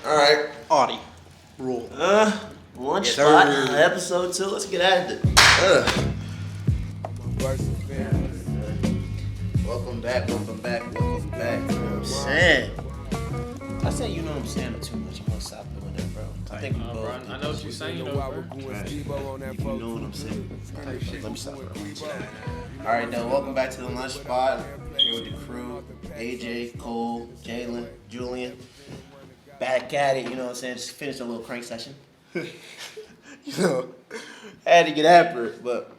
Alright. Audie. Rule. LunchSpot, episode 2. Let's get at it. Welcome back. You know what I'm saying? I say you know what I'm saying too much. I'm gonna stop doing that, bro. I think we both. I know what you're saying, though, bro. You know what I'm saying. Let me stop, bro. Alright, though. Welcome back to the LunchSpot. Here with the crew. AJ, Cole, Jalen, Julian. Back at it, you know what I'm saying? Just finished a little crank session. You know, had to get after it, but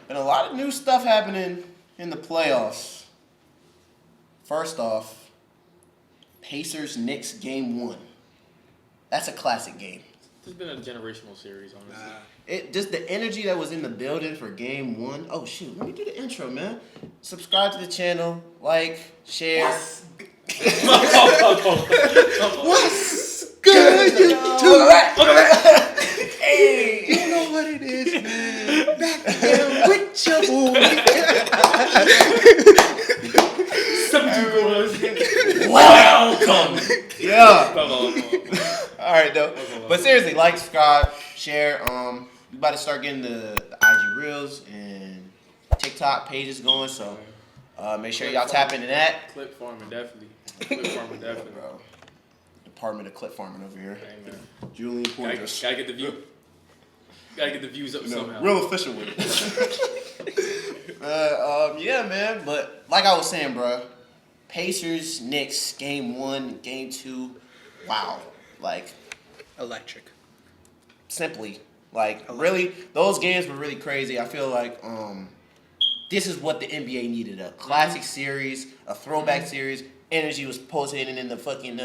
been a lot of new stuff happening in the playoffs. First off, Pacers-Knicks game 1. That's a classic game. This has been a generational series, honestly. Just the energy that was in the building for game 1. Oh shoot, let me do the intro, man. Subscribe to the channel, like, share. What's good, YouTube? Hey, You know what it is, man. Back there with your boy. welcome. Yeah. All right, though. But seriously, like, subscribe, share. We about to start getting the IG Reels and TikTok pages going, so make sure y'all tap into that. Clip farming, definitely. Bro. Department of clip farming over here. Hey, man. Julian Pointers. Gotta get the view. Gotta get the views up somehow. Real official with it. Yeah, man. But like I was saying, bro, Pacers, Knicks, game 1, game 2. Wow. Like, Electric. simply. Like, really, those games were really crazy. I feel like this is what the NBA needed. A classic series, a throwback series. Energy was pulsating in the fucking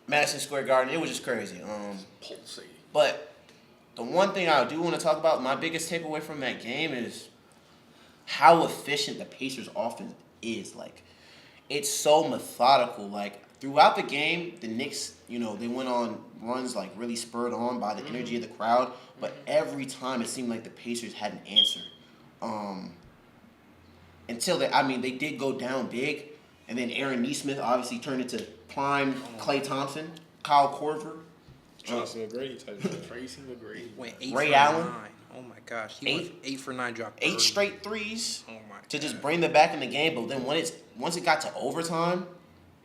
Madison Square Garden. It was just crazy. Pulsating. But the one thing I do want to talk about, my biggest takeaway from that game is how efficient the Pacers offense is. Like, it's so methodical. Like, throughout the game, the Knicks, you know, they went on runs, like, really spurred on by the energy of the crowd. But every time it seemed like the Pacers had an answer. Until they did go down big. And then Aaron Nesmith obviously turned into prime Klay Thompson, Kyle Korver. Tracy McGrady type shit. Tracy McGrady. Went 8 Ray for Allen. 9. Oh my gosh. He went 8 for 9 dropped 8 early. straight threes Oh my to just God. bring them back in the game. But then once it got to overtime,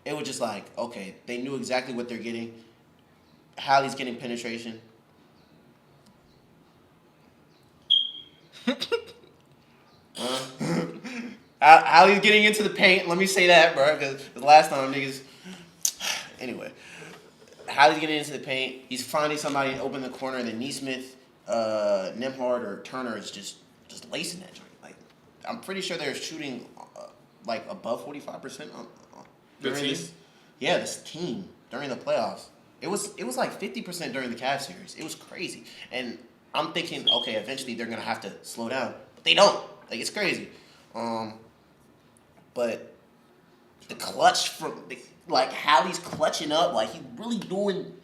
it was just like, okay, they knew exactly what they're getting. Hallie's getting penetration. Hallie's getting into the paint. Let me say that, bro, because the last time niggas. Anyway, Hallie's getting into the paint. He's finding somebody to open the corner, and then Nesmith, Nembhard, or Turner is just lacing that joint. Like, I'm pretty sure they're shooting like above 45% on during this. Yeah, this team during the playoffs. It was like 50% during the Cavs series. It was crazy, and I'm thinking, okay, eventually they're gonna have to slow down, but they don't. Like, it's crazy. But the clutch like Hallie's clutching up, like he's really doing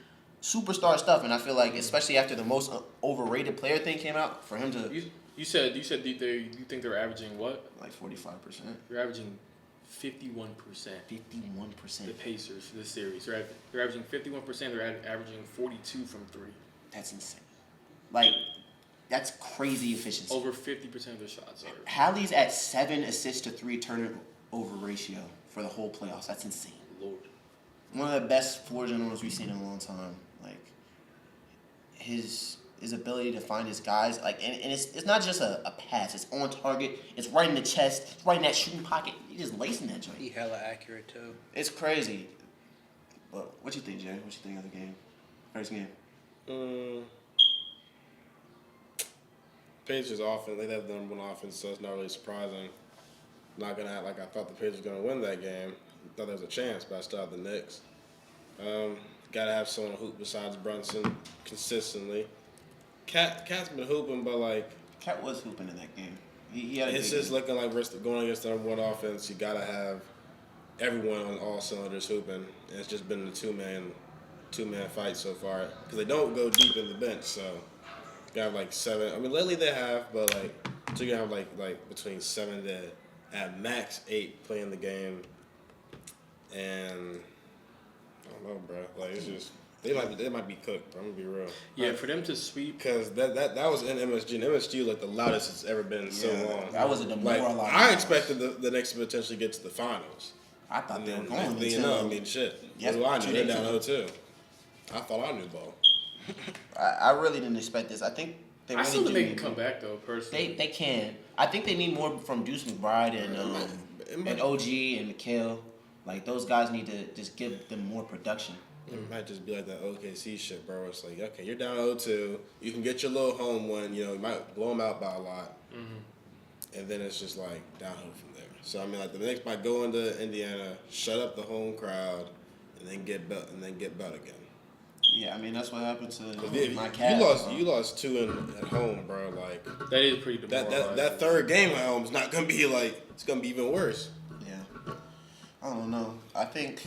superstar stuff, and I feel like especially after the most overrated player thing came out, for him to You said you think they're averaging what? like 45%, They're averaging 51%. 51%. The Pacers this series. They're averaging 51%. They're averaging 42 from 3. That's insane. Like, that's crazy efficiency. Over 50% of their shots are. Hallie's at 7 assists to 3 turnover ratio for the whole playoffs. That's insane. Lord. One of the best floor generals we've seen in a long time. Like, his ability to find his guys, like, and it's not just a pass. It's on target. It's right in the chest. It's right in that shooting pocket. He's just lacing that joint. He hella accurate too. It's crazy. But what you think, Jay? What you think of the game? First game. Pacers offense, they have the number 1 offense, so it's not really surprising. Not gonna act like I thought the Pacers were gonna win that game. Thought there was a chance, but I still have the Knicks. Gotta have someone hoop besides Brunson consistently. Cat's been hooping, but like Cat was hooping in that game. He had a it's good just game. looking like we're going against the number 1 offense. You gotta have everyone on all cylinders hooping, and it's just been a two-man fight so far because they don't go deep in the bench. So you have like 7. I mean, lately they have, but like so you have like between 7 to at max 8 playing the game, and I don't know, bro. Like it's just they might be cooked. Bro. I'm gonna be real. Yeah, for them to sweep. Because that was in MSG. And MSG like the loudest it's ever been in so long. That was a Like demoralizing. I expected the Knicks to potentially get to the finals. I thought And they were then going next thing you until. know, I mean shit. Yeah, What do I know? 2 They're days down ago. 0-2. I thought I knew ball. I really didn't expect this. I think they I really still do think they need can come more. back though. Personally, They can. I think they need more from Deuce McBride and OG and Mikhail. Like those guys need to just give them more production. It might just be like that OKC shit, bro. It's like, okay, you're down 0-2. You can get your little home win. You know, you might blow them out by a lot. And then it's just like downhill from there. So, I mean, like the Knicks might go into Indiana, shut up the home crowd, and then get bet again. Yeah, I mean that's what happened to my You Cavs. lost 2 at home, bro. Like that is pretty demoralizing. that third game at home is not gonna be like it's gonna be even worse. Yeah, I don't know. I think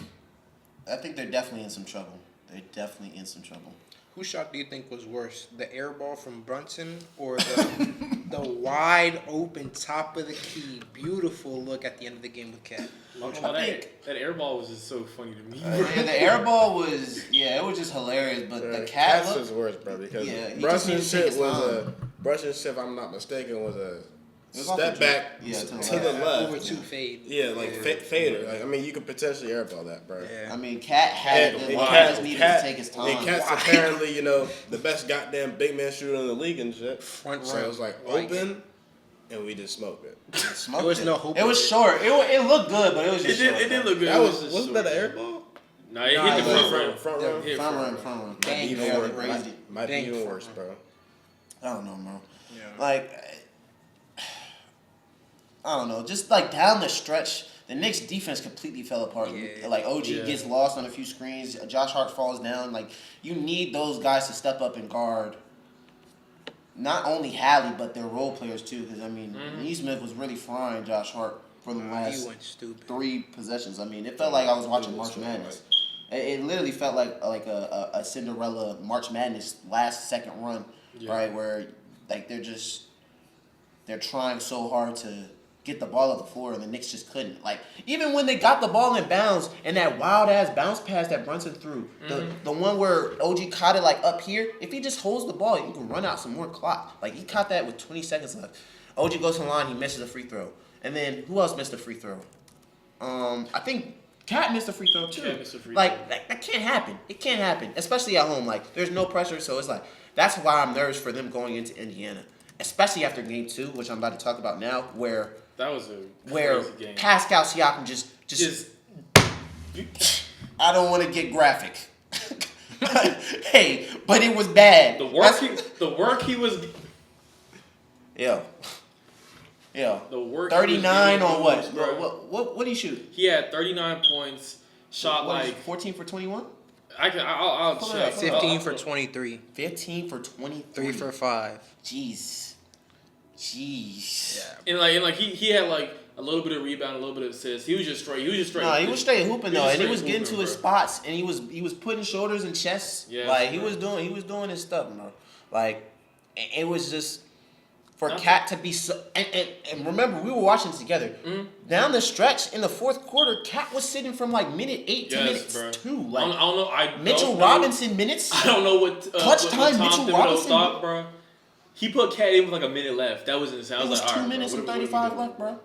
they're definitely in some trouble. They're definitely in some trouble. Whose shot do you think was worse, the air ball from Brunson or the wide open top of the key, beautiful look at the end of the game with Cat? That air ball was just so funny to me. Yeah, the air ball was it was just hilarious. But the cat Cat's look, is worse, bro, because Yeah, he just Brunson's needed to take shit his was time. Brunson's shit, if I'm not mistaken, was a was off step the back dribble. Yeah, to the left. Over 2 fade. Yeah, like fader. Like, I mean, you could potentially airball that, bro. Yeah. I mean, Cat had And it. He Cat- just needed Cat- to take his time. And Cat's apparently, you know, the best goddamn big man shooter in the league and shit. Front So row. it was like Like open, and we just smoked it. Smoked There was no hope It was of it. short. It looked good, but it was It just did. short. It did look good. That It was just wasn't short. that an airball? Nah, it Nah, hit the it front was- rim. Front Yeah, row. Hit front front run, row. front run. Might be Bang, even barely worse. grazed it. Might be Dang even front worse, run. bro. I don't know, bro. Yeah. Like, I don't know. Just like down the stretch, the Knicks defense completely fell apart. Yeah. Like OG Yeah. gets lost on a few screens. Josh Hart falls down. Like you need those guys to step up and guard. Not only Hallie, but their role players too. Because I mean, Neesmith was really frying Josh Hart for the He last went stupid. 3 possessions. I mean, it felt like I was watching March Madness. It literally felt like a Cinderella March Madness last second run, right? Where like they're trying so hard to get the ball off the floor and the Knicks just couldn't. Like even when they got the ball in bounds and that wild ass bounce pass that Brunson threw, the one where OG caught it like up here, if he just holds the ball, you can run out some more clock. Like he caught that with 20 seconds left. OG goes to the line, he misses a free throw. And then who else missed a free throw? I think Cat missed a free throw too. Cat missed a free like throw. that can't happen. It can't happen, especially at home. Like there's no pressure, so it's like that's why I'm nervous for them going into Indiana, especially after game 2, which I'm about to talk about now, where That was a where crazy game. Pascal Siakam just I don't want to get graphic. Hey, but it was bad. the work he was. Yeah. The work. he was 39 getting on what? moves, bro. What do you shoot? He had 39 points. Shot What is like it, 14 for 21? I'll Pull it check. up. 15 for 23. 15 for 23. 3 for 5. Jeez. Yeah. And like he had like a little bit of rebound, a little bit of assist. He was just straight. No, he was straight hooping though, was and he straight was getting to hooping, his bro. spots, and he was putting shoulders and chests. Yeah, like bro. he was doing his stuff, bro. Like it was just for Nothing. Cat to be so. And remember, we were watching together. Down the stretch in the fourth quarter, Cat was sitting from like minute 8 to Yes, minute bro. 2. I Like don't know. I Mitchell don't know. Robinson minutes. I don't know what Clutch what time, Tom Mitchell Thibodeau Robinson. thought, bro. He put Cat in with like a minute left. That was insane. I It was like, 2 all right, minutes bro, and what are we 35 doing? left, bro.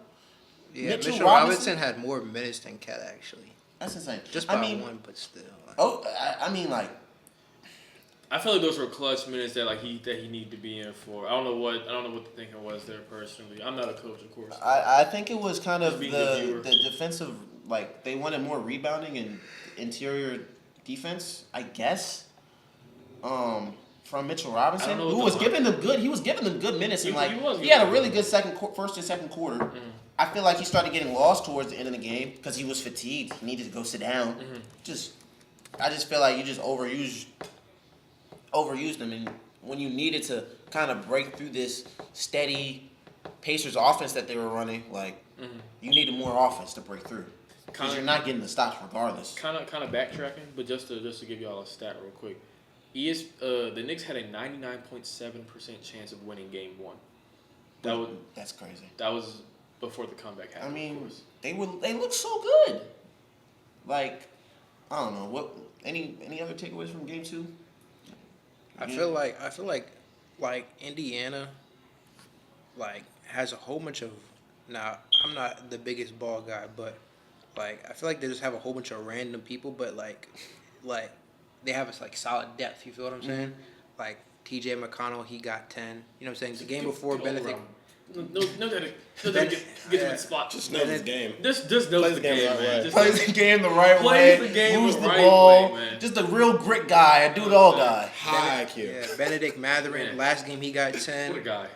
Yeah, Mitchell Mitchell Robinson Robinson had more minutes than Cat actually. That's insane. Just by I mean, one, but still. Like, oh, I mean, like. I feel like those were clutch minutes that he needed to be in for. I don't know what the thinking was there personally. I'm not a coach, of course. I think it was kind of Just being a viewer. the defensive, like they wanted more rebounding and interior defense, I guess. From Mitchell Robinson, I don't know who what was the giving them good. He was giving them good minutes, and He like was he had a giving really them good first and second quarter. I feel like he started getting lost towards the end of the game because he was fatigued. He needed to go sit down. I just feel like you just overused him, and when you needed to kind of break through this steady Pacers offense that they were running, like you needed more offense to break through because Kinda- you're not getting the stops regardless. Kind of backtracking, but just to give y'all a stat real quick. The Knicks had a 99.7% chance of winning Game 1. That's crazy. That was before the comeback happened. I mean, of course. they look so good. Like, I don't know what. Any other takeaways from game 2? I feel like Indiana like has a whole bunch of. Now I'm not the biggest ball guy, but like I feel like they just have a whole bunch of random people, but like they have a like solid depth. You feel what I'm saying? Like T.J. McConnell, he got 10. You know what I'm saying? The game before Benedict. No, get to the spot. Just know this game. Just know Plays the the game game, right man. way. Just Plays the game the right Plays way. the game moves the the right ball. way, man. Just a real grit guy, a do it all guy. High IQ. Yeah, Benedict Matherin. Man. Last game he got 10. What a guy.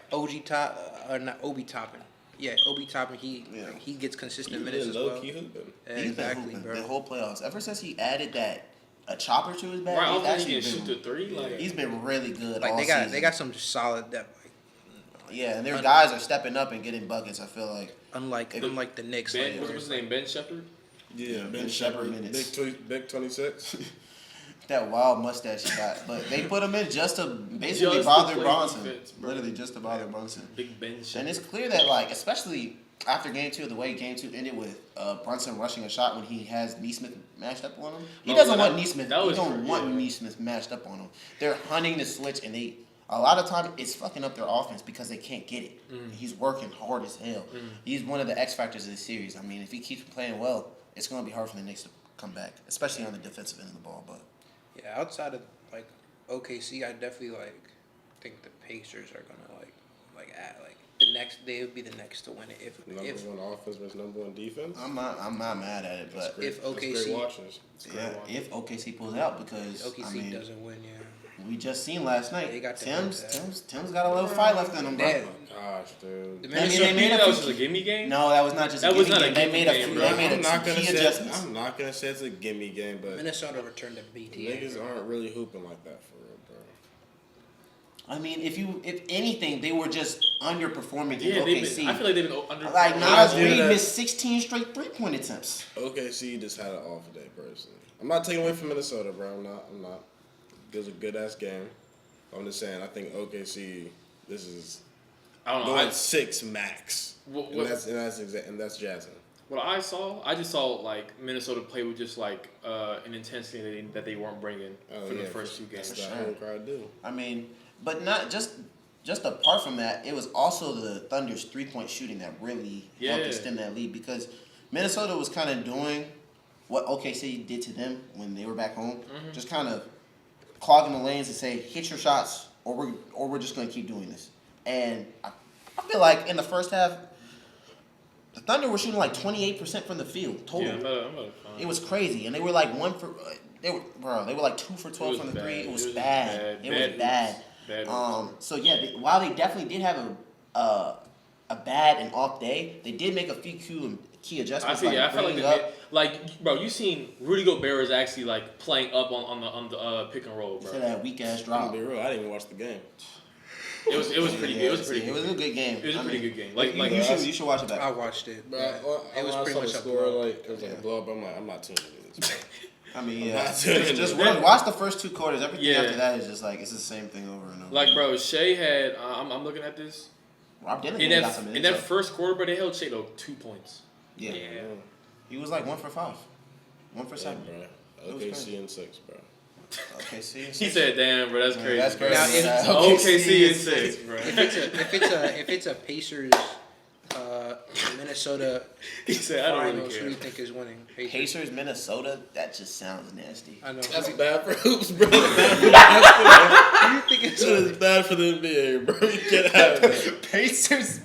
Not Obi Toppin. Yeah, Obi Toppin. He gets consistent minutes as well. Low-key hooping. Yeah, He's been exactly, hooping bro. the whole playoffs. Ever since he added a chopper to his bag, Right, I he's don't think actually he can shoot the been, three. Like, he's been really good Like all they got season. they got some solid depth. Like, Yeah, and their guys are stepping up and getting buckets, I feel like. unlike the Knicks. Ben, like, what's his name? Ben Shepherd. Yeah, Ben Ben Shepherd Shepherd, minutes. big 26. That wild mustache he got. But they put him in just to basically Just to bother play Bronson. defense, bro. Literally just to bother Bronson. Big Ben Shepherd. And it's clear that, like, especially after game 2, the way game 2 ended with Brunson rushing a shot when he has Neesmith matched up on him. He Oh, doesn't that- want Neesmith. that He was don't for- want yeah. Neesmith matched up on him. They're hunting the switch, and a lot of time it's fucking up their offense because they can't get it. He's working hard as hell. He's one of the X factors of the series. I mean, if he keeps playing well, it's going to be hard for the Knicks to come back, especially on the defensive end of the ball. But yeah, outside of like OKC, I definitely think the Pacers are gonna the next. They would be the next to win it if Number one offense versus number one defense. I'm not mad at it. But If That's OKC great watches. yeah, if OKC pulls it out, because OKC I mean, doesn't win, yeah. we just seen last night. They got the Tim's got a little fight left in him, bro. Yeah. Gosh, dude. The I mean, Minnesota, they made that a was few- just a gimme game. No, that was not just That a was gimme not a game. They gimme made a game, few. bro. They made I'm not a gonna key say adjustments. I'm not gonna say it's a gimme game, but Minnesota returned to BTA. niggas aren't really hooping like that for real, bro. I mean, if anything, they were just underperforming in Yeah, OKC. I feel like they've been under. Like I'll Nas give you Reed that. missed 16 straight 3-point attempts. OKC just had an off day, personally. I'm not taking away from Minnesota, bro. I'm not. It was a good ass game. I'm just saying. I think OKC. This is I don't know. going 6 max, What- and that's jazzing. What I just saw like Minnesota play with just like an intensity that they weren't bringing for the first two That's games. what sure. home crowd do. I mean, but not just apart from that, it was also the Thunder's 3-point shooting that really helped Yeah. extend that lead, because Minnesota was kind of doing what OKC did to them when they were back home, just kind of clogging the lanes and say, hit your shots, or we're just gonna keep doing this. And I feel like in the first half, the Thunder were shooting like 28% from the field total. Yeah, I'm about to It was crazy, and they were like they were like 2 for 12 It from was the three. bad. It was It was bad. bad. It Bad was bad. hoops. Bad hoops. So yeah, while they definitely did have a bad and off day, they did make a few key I adjustments. feel like bringing like bro, you seen Rudy Gobert is actually like playing up on the pick and roll, bro. to that weak ass I'm drop. gonna be real. I didn't even watch the game. It was pretty good. It was pretty It was good. a good game. It was a I pretty mean, good game. Like you should watch it back. I watched it. But Yeah. It was pretty much a a score. blow. Like it was like a blow up. I'm like, I'm not tuning in this. I mean, I'm yeah. not tuning in. Just watch the first 2 quarters. Everything Yeah. after that is just like it's the same thing over and over. like bro, Shea had I'm looking at this. Rob Dylan In got some that minutes. first quarter, bro, they held Shea to 2 points. Yeah. Yeah. He was like 1 for 5, 1 for Yeah, 7. bro. was OKC crazy. and 6, bro. Okay, see. He said, "Damn, bro, that's Yeah, crazy." that's bro. crazy. Now, OKC is 6, bro. If it's a Pacers Minnesota He said, "I don't finals, really who do care." you think is winning? Pacers, Minnesota. That just sounds nasty. I know. That's bad for hoops, bro. Who do you think is This is bad for the NBA, bro. Get out of there. Pacers.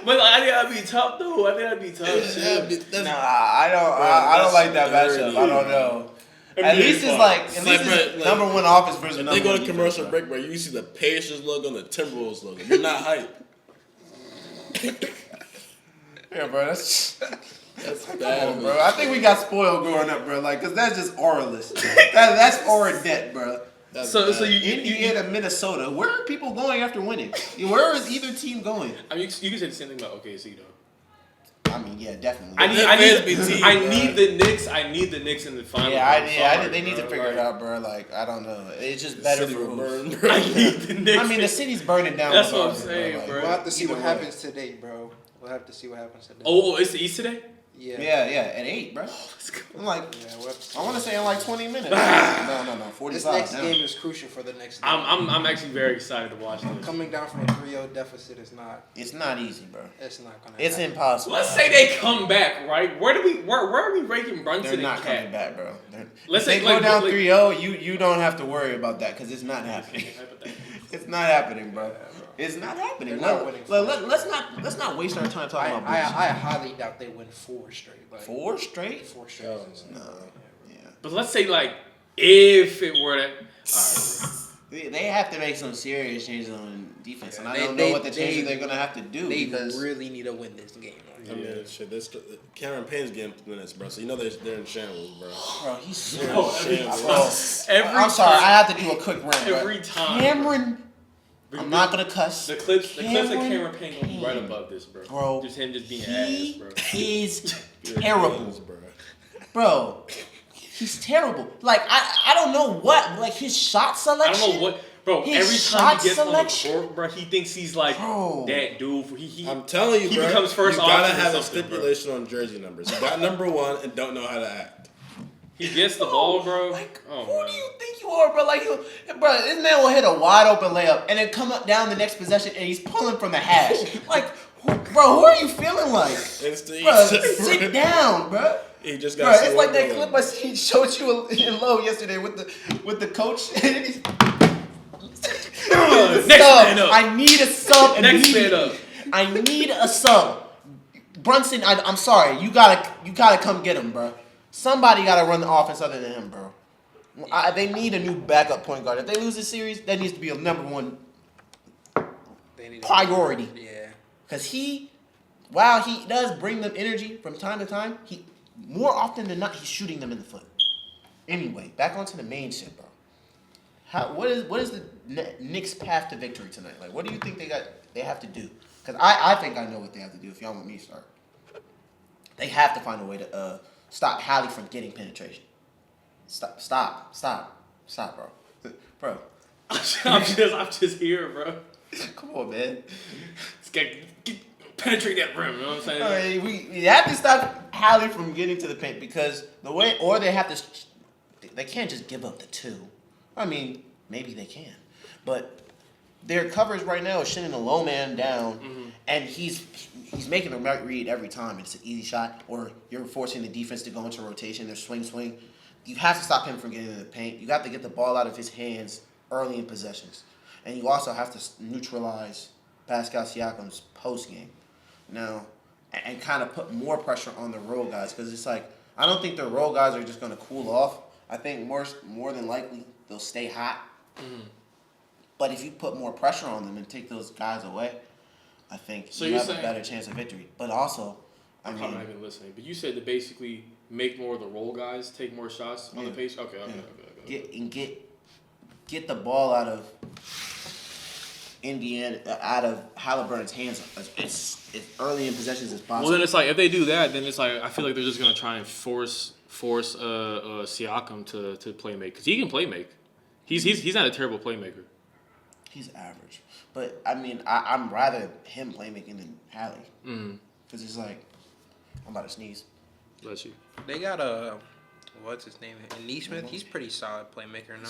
But I think that'd be tough, though. I think that'd be tough. Shit. Nah, I don't like that that's matchup. dirty. I don't know. It'd At be least it's fun. like Like, number 1 offense versus If number they go 1 to defense, commercial bro. break, bro, you see the Pacers logo and the Timberwolves logo. You're not hype. Yeah, bro. That's That's come bad, on, bro. I think we got spoiled growing up, bro. Like, cause that's just auraless. That's aura debt, bro. That's So bad. you Indiana, Minnesota. Where are people going after winning? Where is either team going? I mean, you can say the same thing about OKC, though. I mean, yeah, definitely. I fans be team, need the Knicks. I need the Knicks in the finals. They need to figure it out, bro. Like, I don't know. It's just The better city for will who. burn, bro. I need the Knicks. I mean, the city's burning down. That's what I'm regardless, saying, Like, bro. We'll have to see Either what way. happens today, bro. We'll have to see what happens today. Oh, it's the East today. Yeah, at 8, bro. I'm like, I want to say in like 20 minutes. no, 45. This next now. game is crucial for the next game. I'm actually very excited to watch this. Coming down from a 3-0 deficit is not. It's not easy, bro. It's not gonna. It's happen. impossible. Let's say they come back, right? Where are we ranking Brunson They're not and coming Cat? back, bro. Let's If they say, go like, down like- 3-0, you don't have to worry about that because it's not happening. It's not happening, bro. It's not happening. They're not winning Let's not waste our time talking about I bullshit. highly doubt they win 4 straight. Like, 4 straight? 4 straight. No. Yeah. But let's say like if it were that. Alright. They have to make some serious changes on defense, and I They- don't know they- what the changes they- they're gonna have to do They because really need to win this game. I mean, shit. Cameron Payne's getting minutes, bro. So you know they're in shambles, bro. bro, he's so Bro, every I'm sorry, time- I have to do a quick rant. bro. Every time. Cameron, I'm not gonna cuss. The clips of Cameron Cameron Payne gonna be right above this, bro. Bro, Just him just being he ass, bro. is You're terrible, bro. bro. He's terrible. Like I don't know what like his shot I selection. don't know what, bro. His Every shot time he gets selection? on the court, bro, he thinks he's like Bro. that dude. He I'm telling you, he bro. becomes first you gotta option or have a something, bro. stipulation on jersey numbers. You got number 1 and don't know how to act. He gets the ball, bro. Like, Oh, who man. do you think you are, bro? Like, bro, this man will hit a wide open layup and then come up down the next possession and he's pulling from the hash. Like, bro, who are you feeling like? It's the Bro, sit down, bro. He just Bro, got. it's like that clip I showed you in low yesterday with the coach. And he's, Next sub. man up. I need a sub. Next man immediately. up. I need a sub. Brunson, I'm sorry. You gotta come get him, bro. Somebody gotta run the offense other than him, bro. They need a new backup point guard. If they lose this series, that needs to be a number 1 They need priority. Yeah. Because while he does bring them energy from time to time, he more often than not he's shooting them in the foot. Anyway, back onto the main shit, bro. What is the Knicks' path to victory tonight? Like, what do you think they have to do? Because I think I know what they have to do. If y'all want me to start, they have to find a way to stop Hallie from getting penetration. Stop, bro. Bro, I'm just here, bro. come on, man. Let's penetrate that rim. You know what I'm saying? All right, we have to stop Hallie from getting to the paint because they have to. They can't just give up the 2. I mean, maybe they can, but their coverage right now is shutting the low man down, and he's making the right read every time. It's an easy shot, or you're forcing the defense to go into rotation. They're swing. You have to stop him from getting in the paint. You got to get the ball out of his hands early in possessions, and you also have to neutralize Pascal Siakam's post game now, and kind of put more pressure on the role guys because it's like I don't think the role guys are just going to cool off. I think more than likely they'll stay hot. But if you put more pressure on them and take those guys away, I think So you you're have a saying- better chance of victory. But also, I I'm mean, not even listening. But you said to basically make more of the role guys take more shots on the Yeah. pace. Okay. get the ball out of Indiana, out of Halliburton's hands as early in possessions as possible. Well, then it's like if they do that, then it's like I feel like they're just gonna try and force Siakam to play make because he can play make. He's not a terrible playmaker. He's average. But, I mean, I'm rather him playmaking than Hallie. Because it's like, I'm about to sneeze. Bless you. They got what's his name? Neesmith. He's pretty solid playmaker now.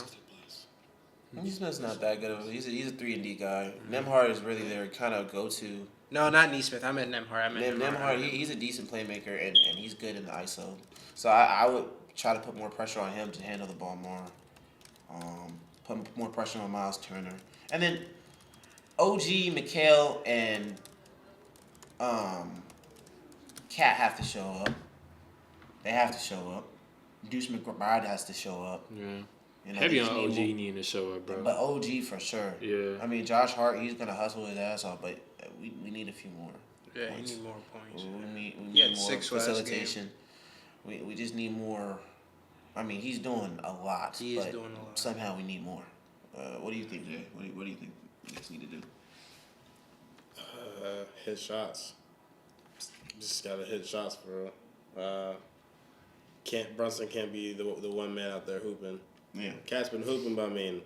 Neesmith's not that good. He's a 3-and-D guy. Nemhard is really their kind of go-to. No, not Neesmith. I meant Nemhard. Nemhard, he's a decent playmaker, and he's good in the ISO. So I would try to put more pressure on him to handle the ball more. Put more pressure on Miles Turner. And then OG, McHale, and Cat have to show up. They have to show up. Deuce McBride has to show up. Yeah. You know, Heavy they on just OG need more- needing to show up, bro. But OG for sure. Yeah. I mean, Josh Hart, he's gonna hustle his ass off, but we need a few more. Yeah, points. he need more points. We need He had more 6 last game. facilitation. We just need more. I mean, he's doing a lot. He is but doing a lot. Somehow we need more. What do you think, Jay? What do you think the Knicks need to do? Hit shots. Just gotta hit shots, bro. Brunson can't be the one man out there hooping. Yeah. Cat's been hooping, but I mean,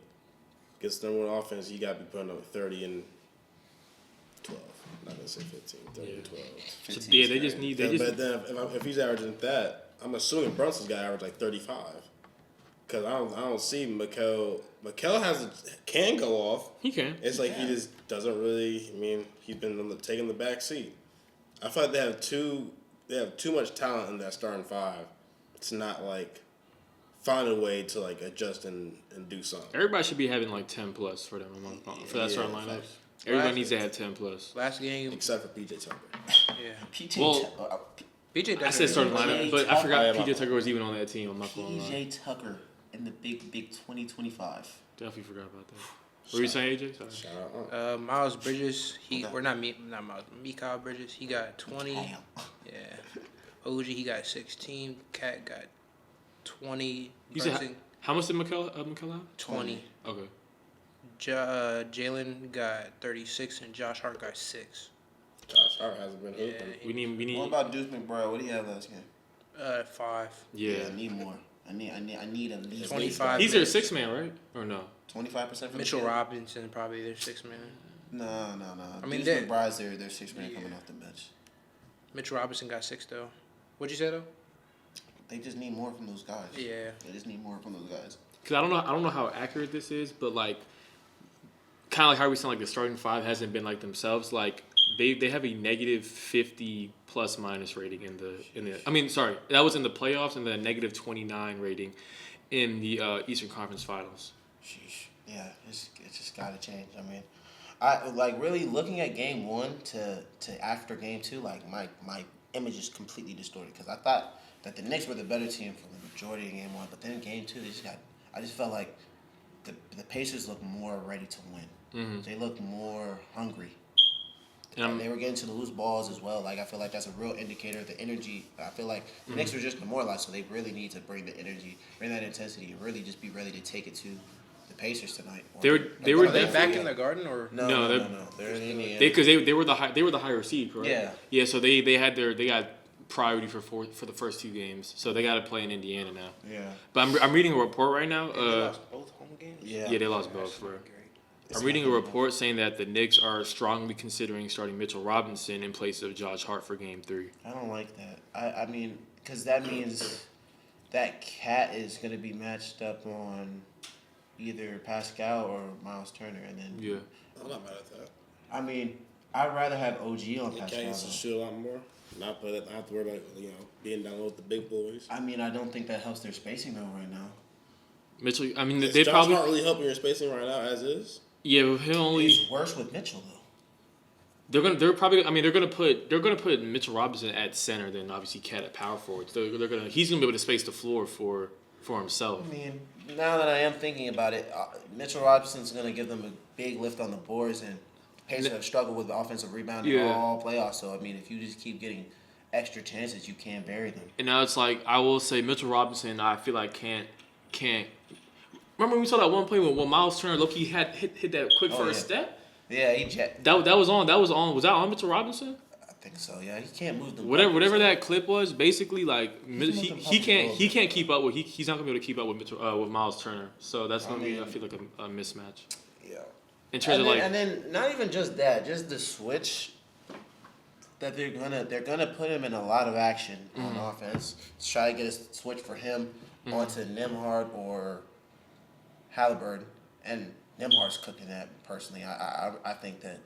gets number 1 offense. You gotta be putting up 30 and 12. not gonna say 15, 13, 12. So, yeah, they just need. But then if he's averaging that, I'm assuming Brunson's got to average like 35. Because I don't see Mikal. Mikal can go off. He can. It's like he just doesn't really. I mean, he's been taking the back seat. I feel like they have too much talent in that starting five. It's not like find a way to like adjust and do something. Everybody should be having like 10 plus for them for that starting lineup. Everybody needs to have 10 plus. Last game, Except for PJ Tucker. yeah. PJ. I said starting lineup, but I forgot Tucker. PJ Tucker was even on that team. I'm not gonna lie. PJ Tucker in the big 2025. Definitely forgot about that. What were you saying, AJ? Sorry. Shout out. Miles Bridges, not Miles, Mikal Bridges, he got 20. Damn. Yeah. OG, he got 16. Cat got 20. You said Brunson, how much did Mikal have? 20. Okay. Jalen got 36, and Josh Hart got 6. Josh Hart hasn't been hooping. We need. What about Deuce McBride? What do you have last game? 5. Yeah. I need more. I need at least 25. He's their 6 man, right? Or no? 25% for Mitchell Robinson, probably their 6 man. No. I mean, Deuce McBride's their 6 man coming off the bench. Mitchell Robinson got 6, though. What'd you say, though? They just need more from those guys. Yeah. They just need more from those guys. Because I don't know how accurate this is, but like, kind of like how we sound like the starting five hasn't been like themselves. Like they have a negative 50 plus minus rating in the. I mean, sorry, that was in the playoffs, and the negative 29 rating in the Eastern Conference Finals. Sheesh. Yeah, it's just got to change. I mean, I like really looking at game 1 to after game 2. Like my image is completely distorted because I thought that the Knicks were the better team for the majority of game 1, but then game 2 I just felt like the Pacers looked more ready to win. Mm-hmm. They looked more hungry. And They were getting to the loose balls as well. Like I feel like that's a real indicator of the energy. I feel like the Knicks were just demoralized, so they really need to bring the energy, bring that intensity, and really just be ready to take it to the Pacers tonight. They were Are they definitely- back in the Garden, or? No. They're in Indiana. because they were the higher seed, correct? Yeah. Yeah. So they got priority for the first 2 games, so they got to play in Indiana now. Yeah. But I'm reading a report right now. They lost both home games? Yeah. Yeah, they lost both, bro. Great. I'm reading a report saying that the Knicks are strongly considering starting Mitchell Robinson in place of Josh Hart for Game 3. I don't like that. I mean, because that means that Cat is going to be matched up on either Pascal or Miles Turner, and then Yeah. I'm not mad at that. I mean, I'd rather have OG on He Pascal. can though. shoot a lot more. Not have to worry about being down with the big boys. I mean, I don't think that helps their spacing though right now. Mitchell, I mean, Is they Josh probably not really helping your spacing right now as is. yeah, but he'll only It's worse with Mitchell though. they're gonna put Mitchell Robinson at center, then obviously Cat at power forward. He's gonna be able to space the floor for himself. I mean, now that I am thinking about it, Mitchell Robinson's going to give them a big lift on the boards, and Pacers have struggled with offensive rebounding all playoffs. So, I mean, if you just keep getting extra chances, you can't bury them. And now it's like I will say Mitchell Robinson, I feel like can't. Remember when we saw that one play when Miles Turner low-key had hit that quick first step? Yeah, he jet. That was on. Was that on Mitchell Robinson? I think so. Yeah, he can't move the Whatever that clip was, basically like moving he can't puppy keep up with he's not gonna be able to keep up with Miles Turner. So that's gonna be I feel like a mismatch Yeah. in terms of like And then not even just that, just the switch that they're gonna put him in a lot of action on offense. To try to get a switch for him onto Nembhard or Halliburton, and Nembhard's cooking that personally. I think that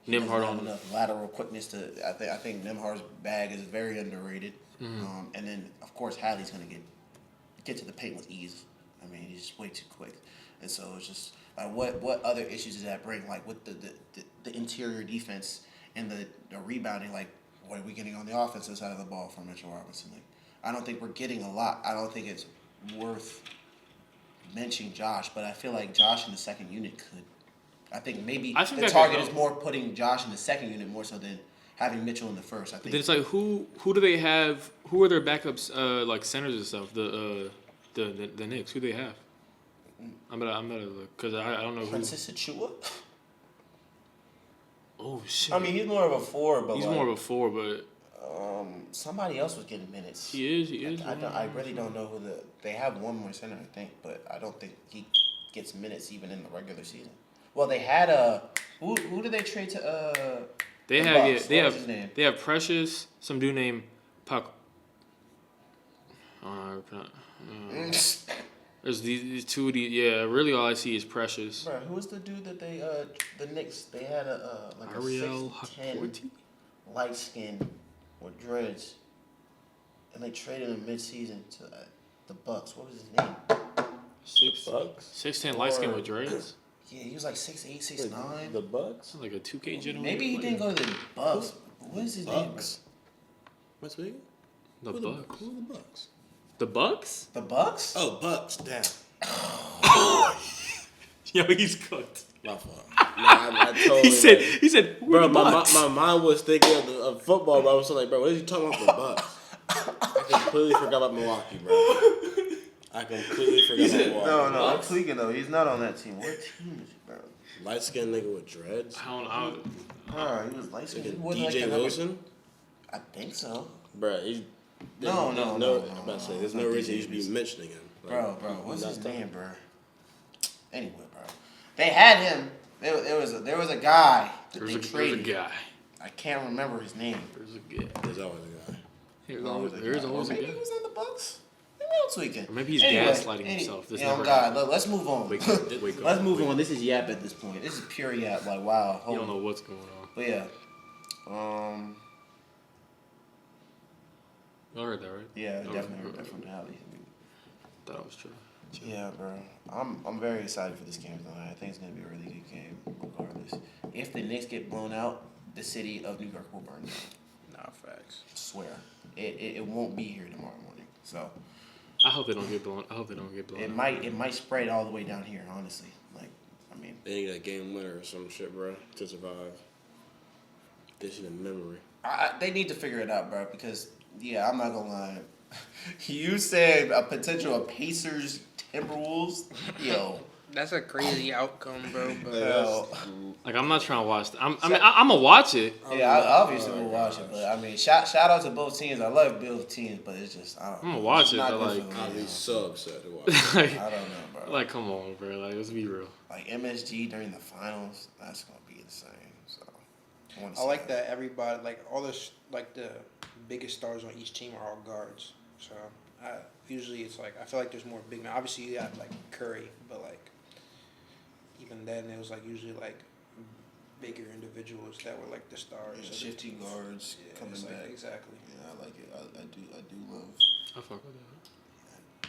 he doesn't Nembhard have on enough lateral quickness to. I think Nembhard's bag is very underrated. And then of course Hallie's gonna get to the paint with ease. I mean, he's just way too quick, and so it's just like what other issues does that bring? Like with the interior defense and the rebounding. Like what are we getting on the offensive side of the ball from Mitchell Robinson? Like I don't think we're getting a lot. I don't think it's worth mentioning Josh, but I feel like Josh in the second unit could. I think maybe I think the that could target help. is more putting Josh in the second unit more so than having Mitchell in the first. I think. then it's like who do they have? Who are their backups like centers and stuff? The Knicks. Who do they have? I'm gonna look because I don't know who. Francis Achua? Oh shit! I mean, he's more of a 4, but he's like, more of a 4, but somebody else was getting minutes. he is. I really don't know who they have one more center, I think, but I don't think he gets minutes even in the regular season. Well, they had who did they trade to They The have Bucks. they What was his name? have they have Precious, some dude named Puck. There's these two of these. Yeah, really all I see is Precious. Bro, who was the dude that they the Knicks they had a like a Ariel 6'10" Hakorti? light skin with dreads, and they traded him mid-season to the Bucks. What was his name? Bucks? 6'10" light skin with dreads. Yeah, he was like 6'8", 6'9". The Bucks? Sounds like a 2K general. Maybe he didn't go to the Bucks. What is his name? Bucks. What's big? The Bucks. Who are the Bucks? The Bucks? The Bucks? Oh, Bucks. Damn. Yo, he's cooked. My fault. I totally. He said, who bro, are the Bucks? my mind was thinking of football, bro. I was like, bro, what are you talking about? The Bucks. I completely forgot about Milwaukee, bro. I completely forgot about Milwaukee. No, I'm tweaking though. He's not on that team. What team is he, bro? Light skinned nigga with dreads. I don't know. He was light skinned. He wasn't like DJ the number- Wilson? I think so. Bro, he's. No. I'm about to say, there's no reason you should be mentioning him. Bro, what's his name, bro? Anyway, bro, they had him. There was a guy that There's they a traded. guy. I can't remember his name. There's a guy. There's always a guy. There's always a Maybe guy. he was on the Bucks. Maybe I'm tweaking. Or maybe he's gaslighting himself. This never God, happened. let's move on. Wake up, wake up, Let's move wake on. This is YAP at this point. This is pure YAP. Like, wow. You don't know what's going on. But yeah. You heard that, right? Yeah, Oh, definitely heard that from Hallie. Thought it was true. Yeah, bro. I'm very excited for this game tonight. I think it's gonna be a really good game, regardless. If the Knicks get blown out, the city of New York will burn down. Nah, facts. I swear. It won't be here tomorrow morning. So I hope they don't get blown. it might spread all the way down here, honestly. Like, I mean, They need a game winner or some shit, bro, to survive. This is a memory. they need to figure it out, bro. Because yeah, I'm not gonna lie. You said a potential of Pacers Timberwolves, yo. That's a crazy outcome, bro. But Hell. Like I'm not trying to watch. I'm gonna watch it. Yeah, I obviously will watch it, but I mean, shout out to both teams. I love both teams, but it's just I don't. I'm gonna watch it's it, not but, good like, for me, I'll be yo. so upset to watch. like, I don't know, bro. like, come on, bro. Like, let's be real. Like MSG during the finals, that's gonna be insane. So I like that everybody, like all this, like the biggest stars on each team are all guards. So usually it's like I feel like there's more big men. Obviously you got like Curry, but like even then it was like usually like bigger individuals that were like the stars. Yeah, of the shifty teams. guards Yeah, coming it's like, back. exactly. Yeah, I like it. I do love. I fuck with that.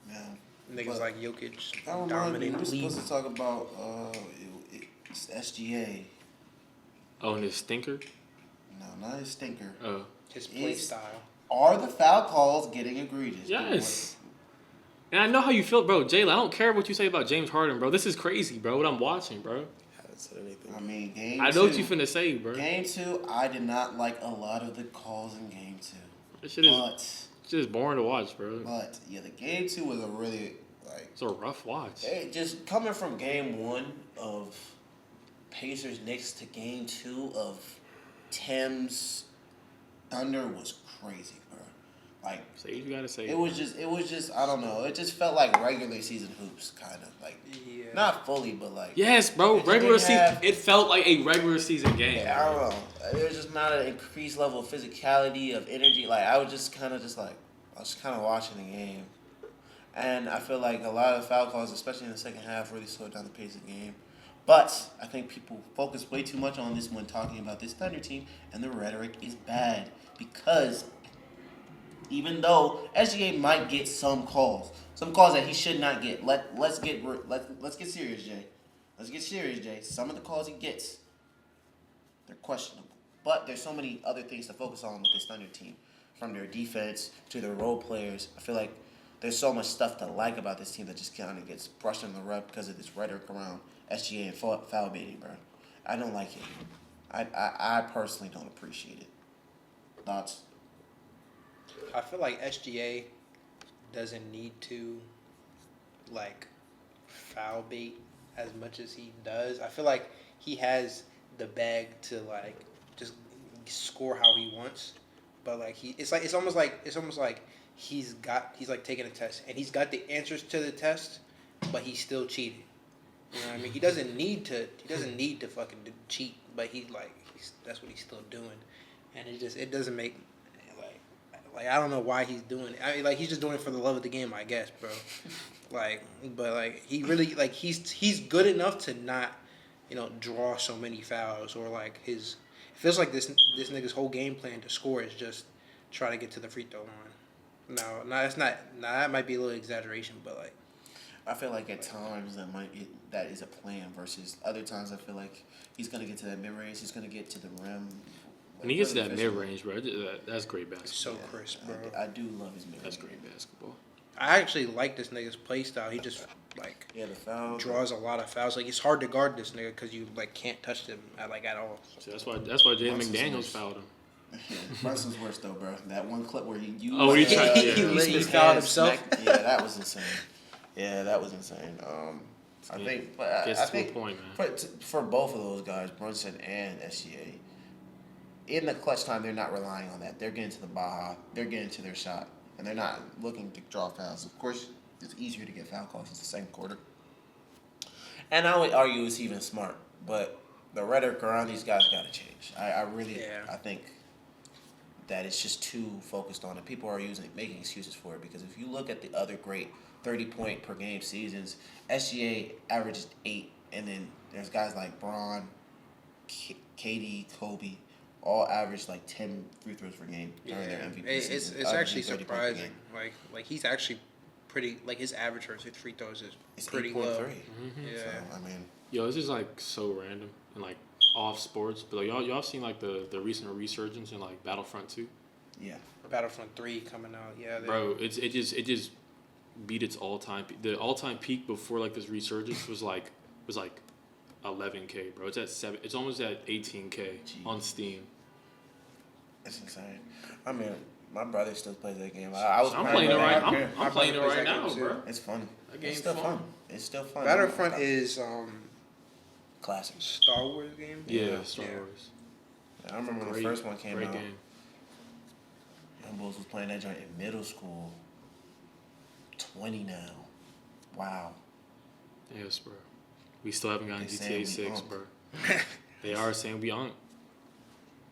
Man, Niggas But- like Jokic that reminds me, dominating we're the league. supposed to talk about it's SGA. Oh, and his stinker. No, not his stinker. Oh, His play Is- style. Are the foul calls getting egregious? yes. And I know how you feel, bro. Jayla, I don't care what you say about James Harden, bro. This is crazy, bro. What I'm watching, bro. Haven't said anything. I mean, game I two. know what you finna say, bro. Game two, I did not like a lot of the calls in game two. This shit is But just boring to watch, bro. yeah, the game two was a really like It's a rough watch. just coming from game one of Pacers Knicks to game two of Tim's Thunder was crazy, bro. Like Say what you gotta say. it was just I don't know. It just felt like regular season hoops, kind of like Yeah. not fully, but like Yes, bro. It just Regular didn't season. have- It felt like a regular season game. I don't know. There's just not an increased level of physicality, of energy. Like I was just kind of watching the game, and I feel like a lot of foul calls, especially in the second half, really slowed down the pace of the game. But I think people focus way too much on this when talking about this Thunder team, and the rhetoric is bad because even though SGA might get some calls that he should not get. Let's get serious, Jay. Let's get serious, Jay. Some of the calls he gets, they're questionable. But there's so many other things to focus on with this Thunder team, from their defense to their role players. I feel like there's so much stuff to like about this team that just kind of gets brushed under the rug because of this rhetoric around SGA and foul baiting, bro. I don't like it. I personally don't appreciate it. Thoughts? I feel like SGA doesn't need to like foul bait as much as he does. I feel like he has the bag to like just score how he wants, but like it's almost like he's like taking a test and he's got the answers to the test, but he's still cheating. You know what I mean? He doesn't need to. He doesn't need to fucking cheat, but that's what he's still doing, and it doesn't make like I don't know why he's doing it. I mean, like he's just doing it for the love of the game, I guess, bro. But he really he's good enough to not draw so many fouls or like his. It feels like this nigga's whole game plan to score is just try to get to the free throw line. No, that's not. That might be a little exaggeration, but like. I feel like at times that is a plan versus other times I feel like he's gonna get to that mid range. He's gonna get to the rim. When he gets to that mid range, bro, that's great basketball. So crisp, bro. I do love his mid range. That's great basketball. I actually like this nigga's play style. He just the foul draws a lot of fouls. Like it's hard to guard this nigga because you can't touch him at all. So that's why Jaden McDaniels fouled him. Brunson's worse though, bro. That one clip where he he fouled himself. Yeah, that was insane. Yeah, that was insane. I think point, man. For both of those guys, Brunson and SGA, in the clutch time, they're not relying on that. They're getting to the Baja. They're getting to their shot, and they're not looking to draw fouls. Of course, it's easier to get foul calls. It's the second quarter. And I would argue it's even smart, but the rhetoric around these guys got to change. I think that it's just too focused on it. People are making excuses for it because if you look at the other great 30-point per game seasons, SGA averages 8, and then there's guys like Bron, KD, Kobe, all average 10 free throws per game during their MVP season. It's actually surprising. Like he's actually pretty. Like his average for free throws is pretty low. 8.3. Yeah, So, I mean, this is so random and off sports, but y'all seen the recent resurgence in Battlefront 2? Yeah. Battlefront 3 coming out. Yeah, bro, it just beat its all-time. The all-time peak before this resurgence was 11K, bro. It's at 7. It's almost at 18K on Steam. It's insane. I mean, my brother still plays that game. I'm playing it right. I'm playing it right now, bro. It's fun. That game's It's still fun. It's still fun. Battlefront is classic Star Wars game. Yeah, Star Wars. I remember when the first one came out. Game. Young Bulls was playing that joint in middle school. 20 now. Wow. Yes, bro. We still haven't gotten GTA 6, bro. They are saying we on.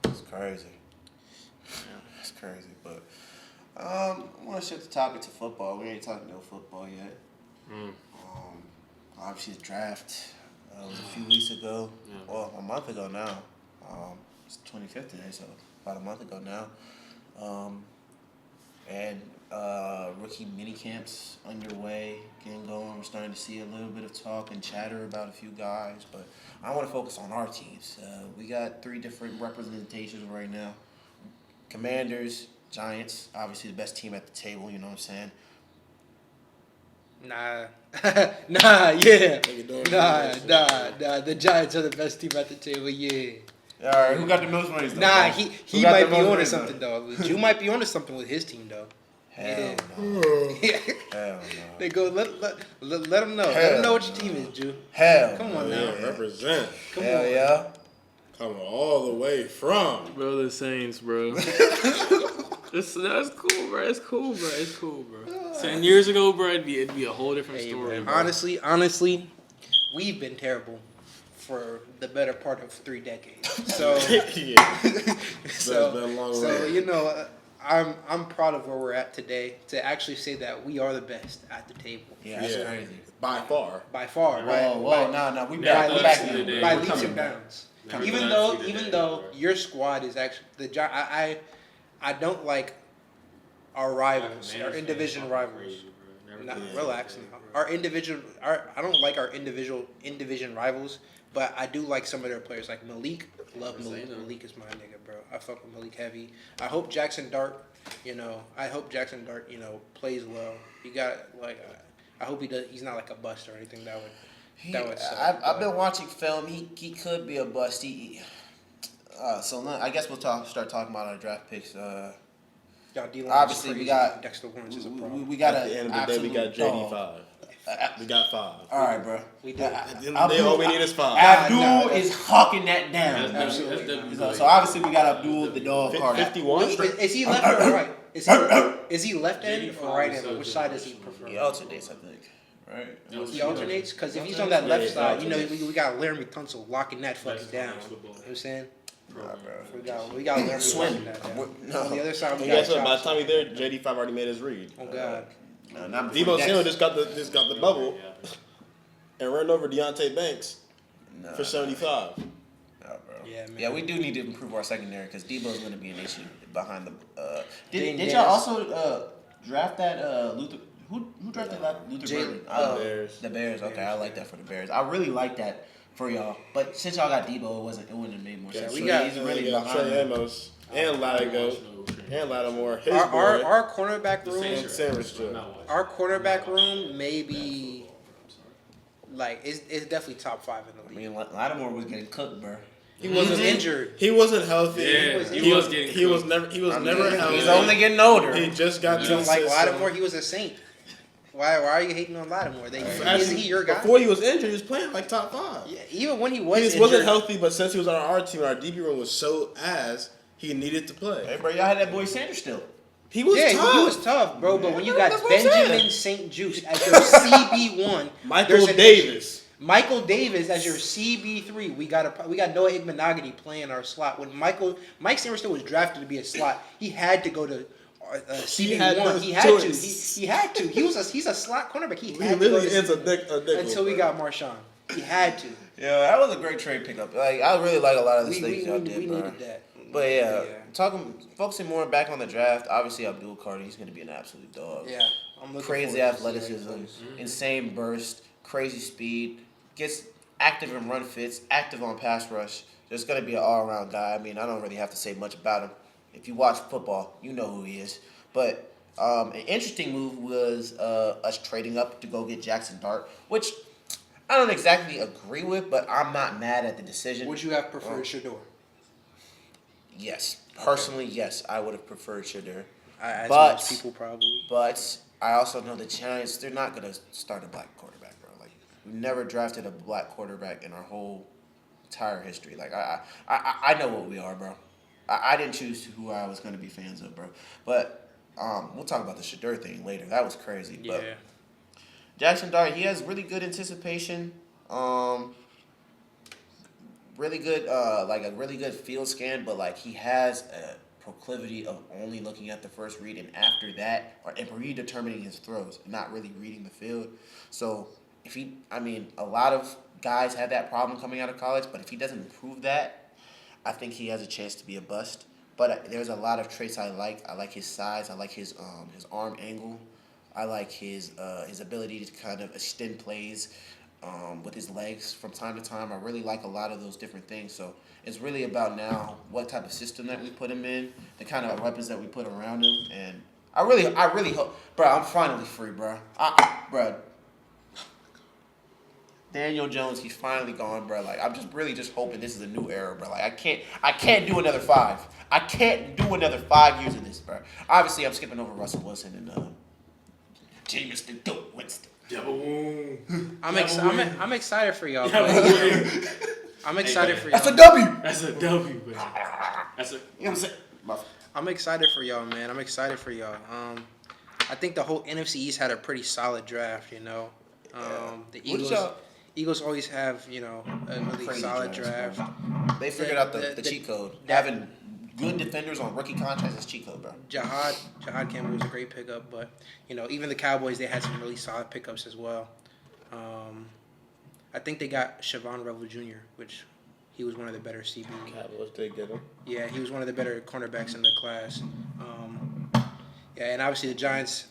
It's crazy. Yeah, it's crazy. But I want to shift the topic to football. We ain't talking no football yet. Obviously, the draft was a few weeks ago. Yeah. Well, a month ago now. It's 25th today, so about a month ago now. And rookie mini camps underway, getting going. We're starting to see a little bit of talk and chatter about a few guys, but I want to focus on our teams. We got 3 different representations right now. Commanders, Giants, obviously the best team at the table, you know what I'm saying? Nah, yeah. Nah. The Giants are the best team at the table, yeah. All right, who got the most money? Nah, he might be onto something though. Drew might be onto something with his team though. Hell no. Hell no. They go let them know. Let them know what your team is, Drew. Hell. Come on now. Yeah, represent. Come Hell on. yeah. Coming all the way from. Bro, the Saints, bro. That's cool, bro. It's cool, bro. 10 years ago, bro, it'd be a whole different story. Bro. Honestly, we've been terrible for the better part of 3 decades. So, I'm proud of where we're at today to actually say that we are the best at the table. Yeah, that's crazy. By far. By far. No, we back by leaps and bounds. Even though your squad is actually I don't like our rivals, our in-division rivals. Relax. I don't like our in-division rivals, but I do like some of their players. Like Malik, love Malik. Malik is my nigga, bro. I fuck with Malik heavy. I hope Jackson Dart, plays well. He got I hope he does. He's not like a bust or anything. That would suck. I've been watching film. He could be a bust. So I guess we'll start talking about our draft picks. Obviously, we got Dexter Lawrence is a problem. We got at the end of the day, we got JD 5. We got 5. All right, bro. We do. At the end of the day, all we need is 5. Abdul is hawking that down. Absolutely. So obviously we got Abdul the dog card. 51. Is he left or right? Is he left-handed or right-handed? Which side does he prefer? He alternates, I think. right? He alternates because if he's on that left Yeah, side, you know, alternates. we got Laramie Tunsil locking that fucking down. You know what I'm saying? Nah, bro. We got Laramie Swim. locking that down. No. On the other side, we And got guess what? By Josh. the time he's there, JD5 already made his read. Oh God. No, not before Debo next. Samuel just got the bubble and ran over Deontay Banks Nah, for 75. nah, bro. Yeah, man. Yeah, we do need to improve our secondary because Debo's going to be an issue behind the. Dane Did y'all Dennis. also draft that Luther? Who drafted that Luther Jalen- Burden? Bears. The Bears. Okay, I like that for the Bears. I really like that for y'all. But since y'all got Debo, it wouldn't have made more sense. we So got- he's really got behind Trey him. Amos and Latigo and Lattimore. His Our cornerback room. and Sanders Strip. Our quarterback room may be like it's definitely top 5 in the I league. mean, Lattimore was getting cooked, bro. He wasn't injured. He wasn't healthy. Yeah, he was getting He was cooked. never. He was I mean, never healthy. he's only getting older. He just got You to don't the like system. Lattimore? He was a saint. Why are you hating on Lattimore? Isn't he your guy? Before he was injured, he was playing like top 5. Yeah, even when he He was just injured, wasn't healthy, but since he was on our team, our DB room was so ass, he needed to play. Hey, bro, y'all had that boy Sanders still. He was yeah, tough. he was tough, bro. But when you Yeah, got that's what I'm saying. Benjamin St. Juice as your CB1, Michael there's an Davis. issue. Michael Davis as your CB3. We got Noah Igbenogany playing our slot. When Mike Sanders still was drafted to be a slot, he had to go to CB1. He had to. He had to. He's a slot cornerback. He He had to go really to is a CB1 dick until we got Marshawn. He had to. Yeah, that was a great trade pickup. Like, I really like a lot of the We things y'all did, bro. needed that. But yeah, focusing more back on the draft. Obviously, Abdul Carter, he's going to be an absolute dog. Yeah, I'm looking Crazy forward to seeing athleticism, how he plays. insane burst, crazy speed, gets active in run fits, active on pass rush. Just going to be an all-around guy. I mean, I don't really have to say much about him. If you watch football, you know who he is. But an interesting move was us trading up to go get Jackson Dart, which I don't exactly agree with, but I'm not mad at the decision. Would you have preferred Shador? Yes. Personally, yes, I would have preferred Shador. As But- most people probably. But I also know the Giants, they're not going to start a black quarterback, bro. Like, we've never drafted a black quarterback in our whole entire history. Like, I know what we are, bro. I didn't choose who I was going to be fans of, bro. But we'll talk about the Shador thing later. That was crazy. Yeah. But Jackson Dart, he has really good anticipation. Really good, like a really good field scan, but like he has a proclivity of only looking at the first read and after that, and redetermining his throws, and not really reading the field. So a lot of guys have that problem coming out of college, but if he doesn't improve that, I think he has a chance to be a bust. But there's a lot of traits I like. I like his size. I like his arm angle. I like his ability to kind of extend plays with his legs from time to time. I really like a lot of those different things. So it's really about now what type of system that we put him in, the kind of weapons that we put around him, and I really hope, bro. I'm finally free, bro. Bro. Daniel Jones, he's finally gone, bro. Like I'm just hoping this is a new era, bro. Like I can't do another 5. I can't do another 5 years of this, bro. Obviously, I'm skipping over Russell Wilson and Jameis the Dope Winston. I'm excited for y'all. I'm excited for y'all. That's a W. That's a W, man. That's a. You know what I'm saying? I'm excited for y'all, man. I'm excited for y'all. I think the whole NFC East had a pretty solid draft. You know, the Eagles always have a really Crazy solid drafts, draft. They figured out the cheat code. Having good defenders on rookie contracts is cheat code, bro. Jahad Campbell was a great pickup, but even the Cowboys, they had some really solid pickups as well. I think they got Siobhan Revel Jr., which he was one of the better CB. Cowboys did get him. Yeah, he was one of the better cornerbacks in the class. And obviously the Giants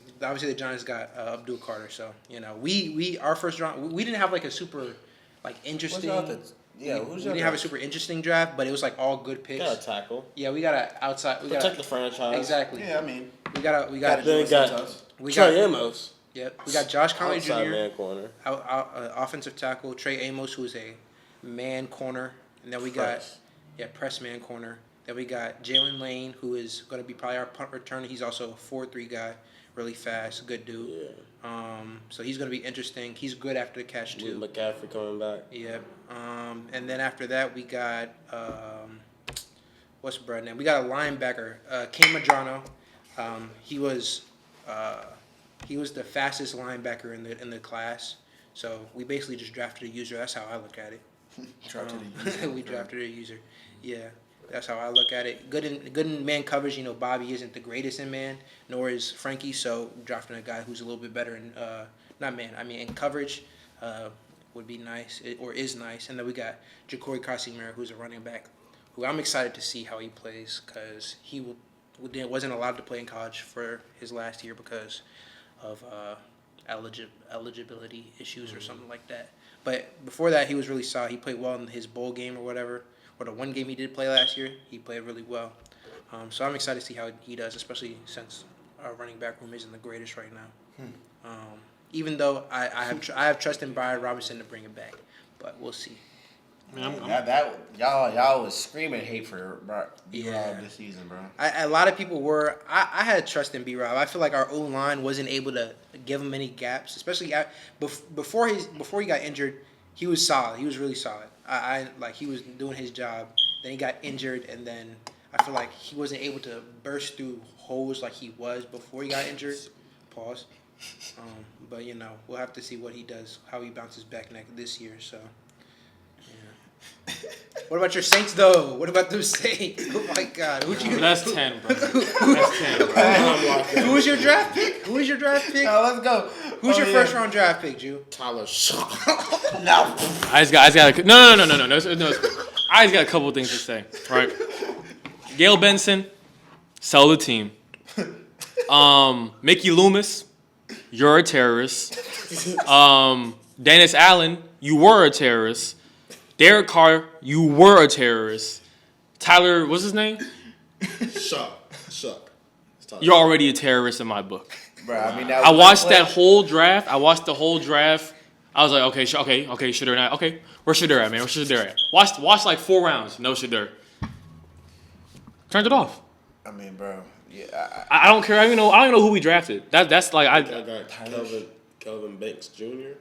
got Abdul Carter. So we our first round, we didn't have like a super interesting. We didn't have a super interesting draft, but it was like all good picks. Got a tackle. Yeah, we got a outside. Protect the franchise. Exactly. Yeah, I mean, We got Then Trey Amos. Yep. We got Josh Conley Outside Jr. man corner. Offensive tackle. Trey Amos, who's a man corner, and then we got press man corner. Then we got Jalen Lane, who is going to be probably our punt returner. He's also a 4-3 guy, really fast, good dude. Yeah. So he's going to be interesting. He's good after the catch too. McCaffrey coming back. Yep. And then after that, we got what's Brad name? We got a linebacker, Kane Madrano. He was He was the fastest linebacker in the class. So we basically just drafted a user. That's how I look at it. We drafted a user. Yeah, that's how I look at it. Good in man coverage. You know, Bobby isn't the greatest in man, nor is Frankie. So drafting a guy who's a little bit better in in coverage would be nice or is nice. And then we got Ja'Cory Casimir, who's a running back, who I'm excited to see how he plays because he wasn't allowed to play in college for his last year because of eligibility issues or something like that. But before that, he was really solid. He played well in his bowl game or whatever, or the one game he did play last year. He played really well. So I'm excited to see how he does, especially since our running back room isn't the greatest right now. Even though I have trust in Brian Robinson to bring it back, but we'll see. I mean, Y'all was screaming hate for B-Rob this season, bro. A lot of people were. I had trust in B-Rob. I feel like our O-line wasn't able to give him any gaps, especially before he got injured. He was solid. He was really solid. I like he was doing his job. Then he got injured, and then I feel like he wasn't able to burst through holes like he was before he got injured. Pause. But you know, we'll have to see what he does, how he bounces back this year. So. What about your Saints, though? What about those Saints? Oh, my God. That's 10, bro. That's 10, bro. Who was your draft pick? Let's go. Who's your first-round draft pick, Jew? Tyler Shaw. No. I just got no. I just got a couple of things to say. Right. Gail Benson, sell the team. Mickey Loomis, you're a terrorist. Dennis Allen, you were a terrorist. Derek Carr, you were a terrorist. Tyler, what's his name? Shuck. You're already a terrorist in my book. Bro, I mean, I watched that whole draft. I watched the whole draft. I was like, okay, Shedeur not. Okay, where's Shedeur at, man? Where's Shedeur at? Watched like 4 rounds. No Shedeur. Turned it off. I mean, bro. Yeah. I don't care. I don't even know who we drafted. That's like I got Kelvin Banks Jr.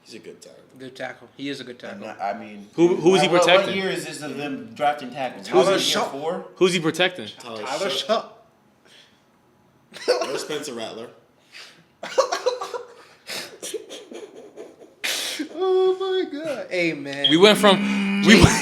He's a good tackle. Good tackle. He is a good tackle. I mean, who is he protecting? What year is this of them drafting tackles? Tyler Shaw. Who's he protecting? Tyler Shaw. Or Spencer Rattler. Oh my God! Hey man, We went from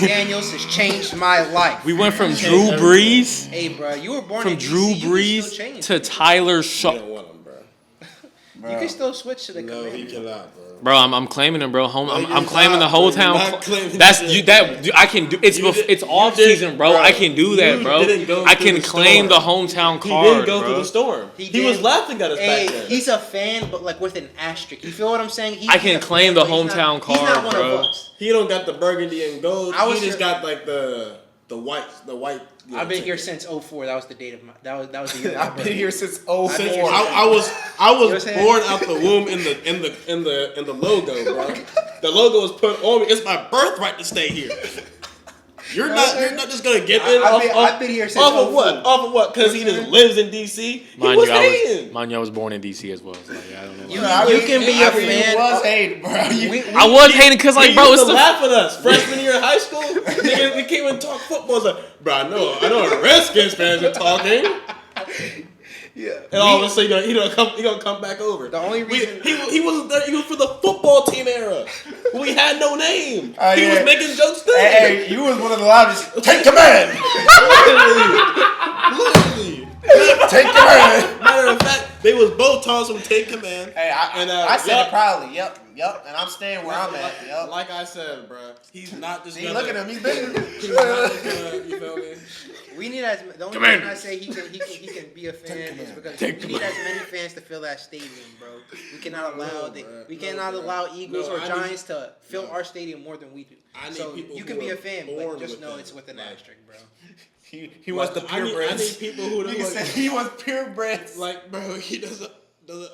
Daniels has changed my life. we went from Drew Brees Hey, bro, you were born from in Drew DC, you can Brees still change. to Tyler You Shaw. don't want him, bro. You can still switch to the No, he Commanders. cannot, bro. Bro, I'm claiming him, bro. I'm you're claiming not, the whole bro. You're town. not claiming That's shit. you. That I can do. It's off season, bro. I can do that, bro. didn't go I through can the claim the storm. hometown He card, didn't go bro. through the storm. He He was did. laughing at us back Hey, then. he's a fan, but like with an asterisk. You feel what I'm saying? I can claim the but he's hometown He's not card, one bro. of us. He don't got the burgundy and gold. I was He just here- got like the white. You know, I've been here ticket. since 04. That was the date of my. That was the year. of my I've been birth. here since I've been 04. here I was what I'm saying? born out the womb in the logo, bro. The logo was put on me. It's my birthright to stay here. You're not just gonna get in. I've been here since off of 04. what? Off of what? Because he just lives in DC. He Mind was you, hating. I was born in DC as well. So like, I don't know. You can be a fan. You was hating, bro. I was hating because like, He bro, used it's to the laugh at us freshman year in high school. Nigga, we came and talk football. I was like, bro, I know the Redskins fans are talking. Yeah. And all of a sudden, he gonna come back over. The only reason he wasn't there. He was for the football team era. We had no name. Oh, He yeah. was making jokes then. Hey, you was one of the loudest. Take command. Literally. Take command. Matter of fact, they was both tossed from take command. Hey, I said it proudly. Yep. And I'm staying where I'm at. Yep. Like I said, bro, he's not just. See, look at him. He's bigger. He's not just gonna, you feel me? we need the only reason I say he can be a fan is because we need as many fans to fill that stadium, bro. We cannot allow Eagles No, or I need- Giants to fill our stadium more than we do. I need So people you who can be are a fan, born but just with know them. it's with an Like- asterisk, bro. He wants the I need purebreds. people who Nigga said he wants purebreds. like, bro, he doesn't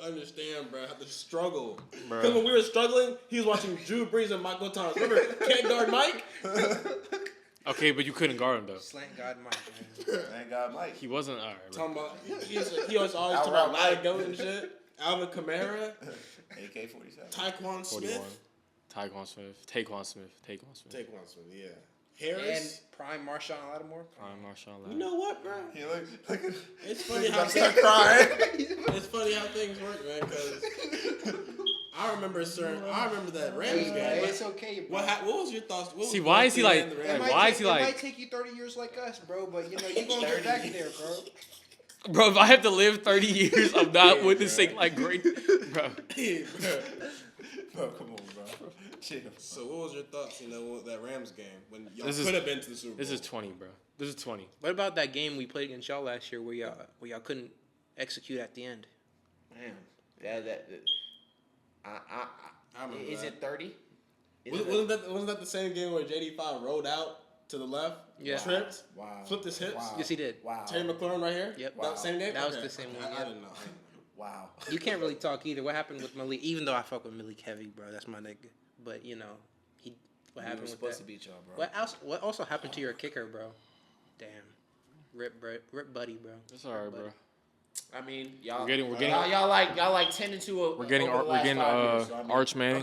understand, bro, how to struggle. Bro. Because when we were struggling, he was watching Drew Brees and Michael Thomas. Remember, can't guard Mike? Okay, but you couldn't guard him though. Slant God Mike, man. Thank God, Mike. He wasn't alright, bro. Talking about, he was always talking about Larry Goat and shit. Alvin Kamara, AK-47. Taekwon 41. Smith. Taekwon Smith. Taekwon Smith, yeah. Harris. And prime Marshawn Lattimore. Prime Marshawn. You know what, bro? He look. It's funny how crying. it's funny how things work, man. Because I remember that Rams game. It's okay, bro. What was your thoughts? See, why is he like? Why is he It like? might take you 30 years like us, bro, but you know you're gonna get back there, bro. Bro, if I have to live 30 years, I'm not witnessing like great, bro. Bro, come on, bro. Chill. So what was your thoughts? With that Rams game when y'all This is- could have been to the Super Bowl. This is 20, bro. This is 20. What about that game we played against y'all last year where y'all couldn't execute at the end? Man, I remember is that. it 30? Wasn't that the same game where JD5 rolled out to the left? Yeah. Tripped. Wow. Flipped his hips. Wow. Yes, he did. Wow. Terry McLaurin right here. Yep. That same game. That was Okay. the same one, I yeah. didn't know. Wow. You can't really talk either. What happened with Malik? Even though I fuck with Malik heavy, bro, that's my nigga. But what He happened was with supposed that? to beat y'all, bro. What also happened to your kicker, bro? Damn, rip buddy, bro. That's all right, bro. I mean, y'all. We're getting- y'all like 10-2. We're getting Archman.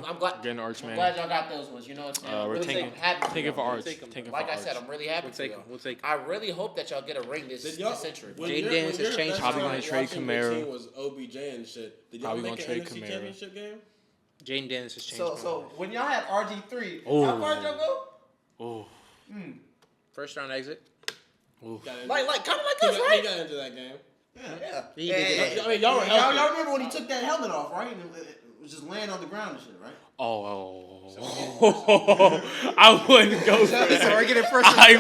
I'm glad. We're getting I'm Archman. glad y'all got those ones. You know what I'm saying? I'm We're really taking happy for it y'all. for Arch. Take 'em. Take it Like for I said, Arch. I'm really happy We'll for take y'all. him. We'll take him. I really hope that y'all get a ring this century. When Jaden your- Daniels when has your changed. best Probably friend gonna trade watching Kamara. your team was OBJ and shit. Did y'all Probably make gonna an trade NFC Kamara. championship game? Jaden Daniels has changed. So when y'all had RG3, Oh. how far did y'all go? Oh. First round exit. Got into- Like kind of like he us, got- right? he got into that game. Yeah. He did I mean, y'all were healthy. Y'all remember when he took that helmet off, right? And it was just laying on the ground and shit, right? Oh. I wouldn't go for that. So we're getting first. I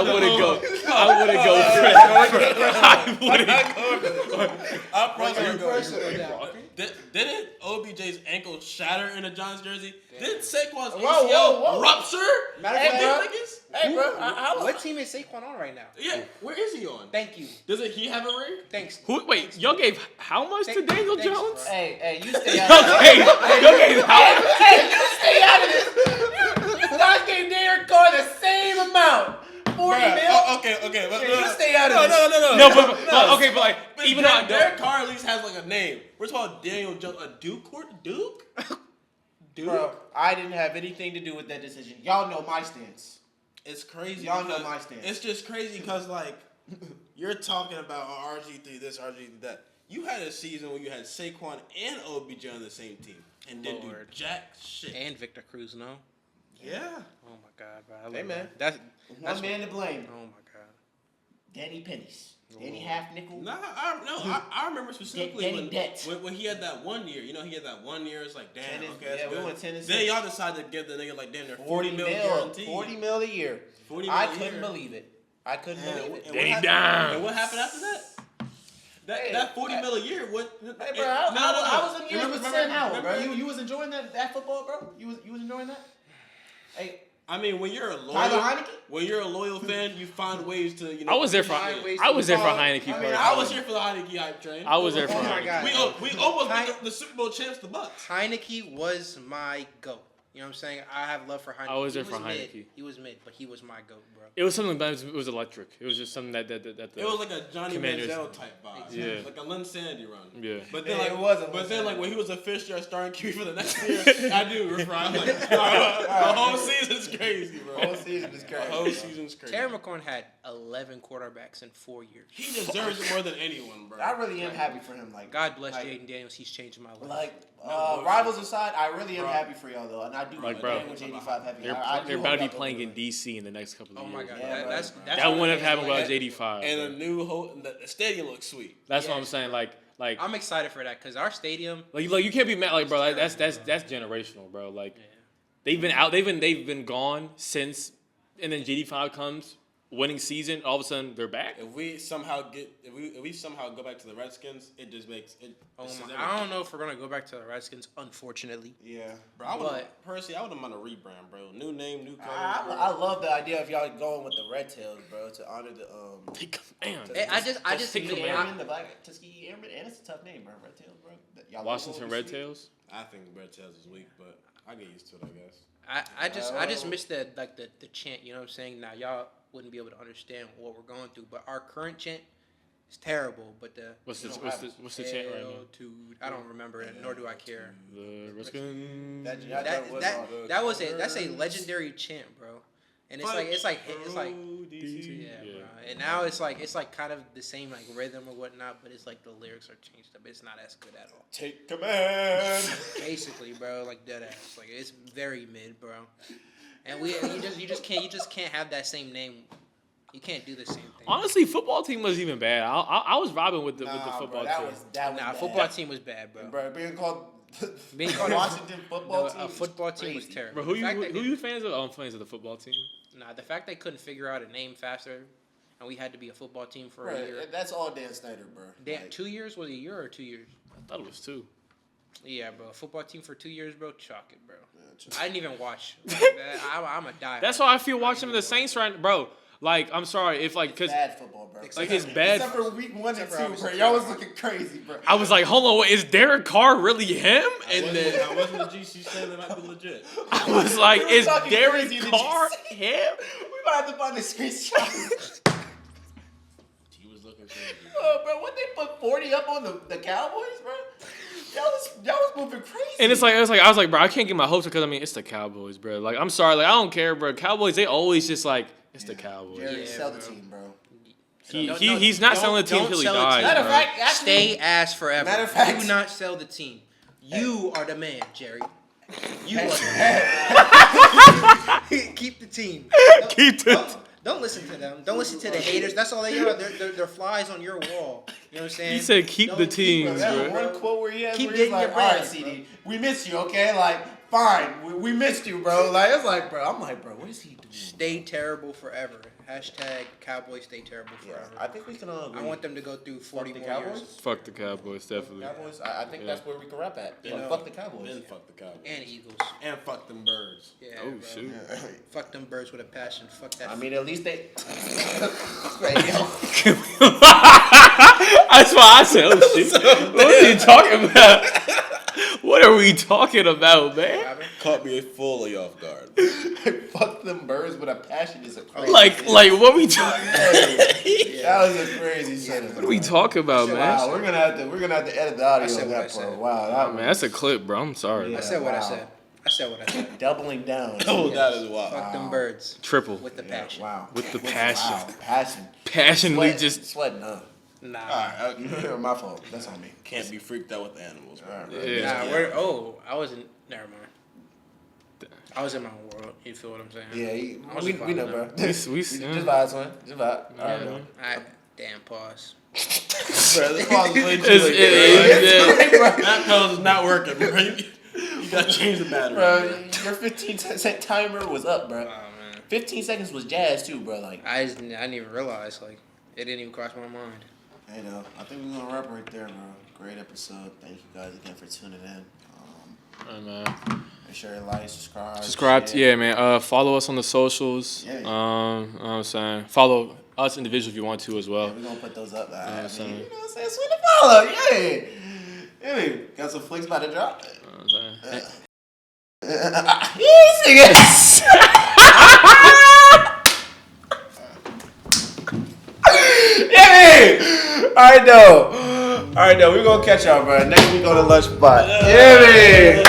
wouldn't go. I wouldn't go for that. I'm probably you going personally? Didn't OBJ's ankle shatter in a Giants jersey? Didn't Saquon's ACL whoa. rupture? Matter of And fact, these niggas? Hey, bro. How What team is Saquon on right now? Yeah, where is he on? Thank you. Doesn't he have a ring? Thanks. Wait, y'all gave how much to Daniel Thanks, Jones? bro. Hey, you stay out of this. Y'all gave how? Hey, you stay out of this. You guys gave Derek Carr the same amount. 40 mil. Okay. But, You stay out of this. No. No, but okay, but like But even though I Derek don't. Carr at least has like a name. We're talking Daniel Jones, a Duke? Duke? Bro, I didn't have anything to do with that decision. Y'all know my stance. It's crazy. Y'all know because- my stance. It's just crazy because like you're talking about RG3 this, RG3 that. You had a season where you had Saquon and OBJ on the same team and didn't do Lord. jack shit. And Victor Cruz, no? Yeah. Oh my God, bro. I love Hey, man. that. That's One man to blame. Oh my God. Danny Pennies. Danny Half Nickel. Nah, I remember specifically Danny Debt. when he had that 1 year. You know, he had that 1 year. It's like, damn, Tennis- okay, that's yeah, we good. went tennis- Then y'all decided to give the nigga like damn near 40 mil mil. guaranteed. 40 mil a year. 40 mil I a couldn't year. believe it. I couldn't believe it. And Danny what happened- Dimes. And what happened after that? That 40 mil a year. What? Hey, bro, I was in years with Sam Howell, bro. You was enjoying that football, bro? You was enjoying that? Hey, I mean, when you're a Tyler loyal Heineke? fan, you find ways to I was there for appreciate- I was there for I Heineke. mean, personally. I was here for the Heineke hype train. I was there for Oh my Heineke. God. We almost beat the Super Bowl champs, the Bucks. Heineke was my GOAT. You know what I'm saying? I have love for Heineke. I was there He for mid. Heineke. He was mid, but he was my GOAT, bro. It was something that was electric. It was just something that It was like a Johnny Commanders. Manziel type vibe. Yeah. Like a Lynn Sandy run. Yeah. But then, Yeah, like, it was a but Lynn then, like, Sandy. when he was a fifth year starting QB for the next year, I do. Right? I'm like, the whole season's crazy, bro. whole season is The crazy. whole season's crazy. Terry McLaurin had 11 quarterbacks in 4 years. He deserves it more than anyone, bro. I really am happy for him. Like, God bless like, Jaden Daniels. He's changed my life. Like, bullshit. rivals aside, I really am Bro. happy for y'all though, and I do Like, like, bro, with 85 heavy. They're, I do they're hope about to be y'all go playing do in it. DC in the next couple of Oh years. my God. Yeah, bro. That's That wouldn't have happened without amazing. 85. And bro. a new whole the stadium looks sweet. That's what Yeah. I'm saying. Like I'm excited for that because our stadium. like you can't be mad. Like, bro, like, that's generational, bro. Like, they've been out. They've been gone since, and then GD5 comes, winning season. All of a sudden, they're back. If we somehow go back to the Redskins, it just makes it. Oh this is my, everything. I don't know if we're gonna go back to the Redskins, unfortunately. Yeah. Bro, I would But- personally, I would have mind a rebrand, bro. New name, new colors. I love the idea of y'all going with the Red Tails, bro, to honor the Man, Hey, I just take Tuskegee the Airmen, the Black Tuskegee Airmen, and it's a tough name, bro. Red Tails, bro. Y'all Washington logo Red is sweet. Tails. I think Red Tails is weak, but I get used to it, I guess. I just missed the chant. You know what I'm saying? Now y'all wouldn't be able to understand what we're going through, but our current chant It's terrible, but the What's the chant right now? I don't remember it, nor do I care. The Redskins. That's a legendary chant, bro. And it's like yeah, bro. And now it's like kind of the same like rhythm or whatnot, but it's like the lyrics are changed up. It's not as good at all. Take command. Basically, bro, like dead ass. Like it's very mid, bro. And you just can't have that same name. You can't do the same thing. Honestly, football team was even bad. I was vibing with the football team. Football team was bad, bro. Bro, being called Washington football team. A football team was terrible. Bro, who you fans of? I'm fans of the football team. Nah, the fact they couldn't figure out a name faster, and we had to be a football team for a year. That's all Dan Snyder, bro. 2 years? Was it a year or 2 years? I thought it was 2. Yeah, bro. A football team for 2 years, bro. Chalk it, bro. I didn't even watch. I'm a die. That's how I feel watching the Saints right, bro. Like, I'm sorry if like, cause bad football, bro. like it's bad. Except for week 1 and 2, bro. Y'all was looking crazy, bro. I was like, hold on, wait, is Derek Carr really him? And then I wasn't the GC saying that might be legit. I was like, is Derek crazy in the Carr GC. him? We might have to find the screenshot. He was looking crazy. Oh, bro, what they put 40 up on the Cowboys, bro? Y'all was moving crazy. And it's like I was like, bro, I can't get my hopes because I mean it's the Cowboys, bro. Like I'm sorry, like I don't care, bro. Cowboys, they always just like it's the Cowboys. Jerry, sell the team, bro. He's not selling the team until he dies. Matter of Bro. fact, actually, Stay ass forever. Matter of fact- Do not sell the team. You are the man, Jerry. You are the man. Keep the team. Keep the Don't listen to them. Don't listen to the haters. That's all they are. They're flies on your wall. You know what I'm saying? He said keep the teams, that bro. one quote where he has, Keep where he's getting like, your all right, bread, CD, we miss you, okay? Like, fine, we missed you, bro. Like, it's like, bro, I'm like, bro, what is he doing? Stay terrible forever. Hashtag Cowboys stay terrible forever. I think we can all agree. I want them to go through 40 the more Cowboys? years. Fuck the Cowboys, definitely. Cowboys? I think that's where we can wrap at. Yeah. Fuck the Cowboys. Then fuck the Cowboys. And Eagles. And fuck them birds. Yeah, Oh bro. shoot. Fuck them birds with a passion. Fuck that. I mean, at least they. That's why I said, oh shit. What are you talking about? What are we talking about, man? Caught me fully off guard. Fuck them birds with a passion is a crazy. Like what we talking? That was a crazy sentence. What are we talking about, man? Wow, we're gonna have to edit the audio said on what I that said. part. Wow, that Man, that's a clip, bro. I'm sorry. I said what I wow. said. I said what I said. doubling down. Oh, that is wild. Fuck them birds Triple. with the Yeah, passion. wow. With the passion. Wow, passion. Passionately just Sweating, huh? Nah. Alright, okay. My fault. That's on me. Can't be freaked out with the animals, bro. Yeah. Nah, I wasn't. Never mind. I was in my own world. You feel what I'm saying? Yeah, I was we vibing know, bro. we Just vibe, son. Just vibe. All right, bro. Damn, pause. Bro, this pause is way too It's- late, That pause is not working, bro. You gotta change the battery. Bro, your 15-second timer was up, bro. Oh man, 15 seconds was jazz too, bro. Like, I didn't even realize like it didn't even cross my mind. you know, I think we're gonna wrap right there, bro. Great episode. Thank you guys again for tuning in. Hey, man. Make sure you like, subscribe. Subscribe to, share. yeah, man. Follow us on the socials. Yeah. You know what I'm saying? Follow us individually if you want to as well. Yeah, we're gonna put those up. I mean, saying? you know what I'm saying? Sweet to follow. Yeah. Yeah. Got some flicks about to drop. You know what I'm saying? Yes. Yeah. All right, though. We're gonna catch y'all, bro. Next week on the LunchSpot. Yeah, man.